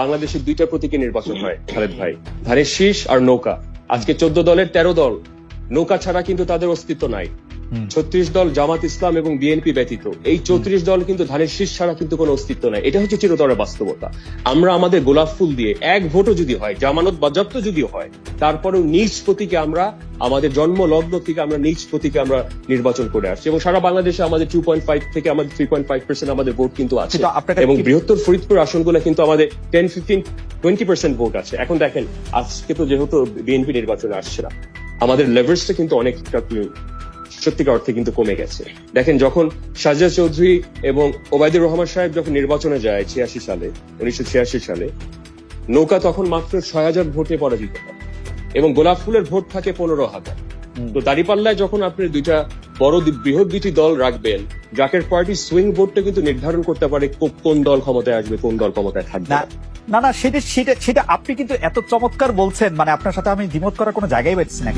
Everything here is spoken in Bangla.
বাংলাদেশের দুইটা প্রতীকে নির্বাচন হয় খালেদ ভাই, ধানের শীষ আর নৌকা। আজকে 14 দলের 13 দল নৌকা ছাড়া কিন্তু তাদের অস্তিত্ব নাই। 36 দল জামাত ইসলাম এবং বিএনপি ব্যতীত, এই 34 দল কিন্তু ধানের শীষ ছাড়া কিন্তু কোনো অস্তিত্ব নাই। এটা হচ্ছে চিরতরের বাস্তবতা। আমরা আমাদের গোলাপ ফুল দিয়ে এক ভোটও যদি হয়, জামানত বাজেয়াপ্ত যদিও হয়, তারপরেও নিজ প্রতীকে আমরা আমাদের জন্ম লগ্ন থেকে আমরা নিজ প্রতীকে আমরা নির্বাচন করে আসছি এবং সারা বাংলাদেশে আমাদের 2.5 থেকে আমাদের 3.5% আমাদের ভোট কিন্তু আছে এবং বৃহত্তর ফরিদপুর আসনগুলো কিন্তু আমাদের 10-15-20% ভোট আছে। এখন দেখেন আজকে তো যেহেতু বিএনপি নির্বাচনে আসছে না, আমাদের লেভারেজটা কিন্তু অনেকটা সত্যিকার অর্থে কিন্তু কমে গেছে। দেখেন যখন সাজ্জাদ চৌধুরী এবং ওবায়দুর রহমান সাহেব যখন নির্বাচনে যায় 1986 সালে, নৌকা তখন মাত্র 6,000 ভোটে পরাজিত হয় এবং গোলাপ ফুলের ভোট থাকে 15,000। তো দাঁড়িপাল্লায় যখন আপনি দুইটা বৃহৎ দুইটি দল রাখবেন, জাকের পার্টি সুইং ভোটটা কিন্তু নির্ধারণ করতে পারে কোন দল ক্ষমতায় আসবে, কোন দল ক্ষমতায় থাকবে না সেটা আপনি কিন্তু এত চমৎকার বলছেন, মানে আপনার সাথে আমি দ্বিমত করার কোনো জায়গায় পাচ্ছি না।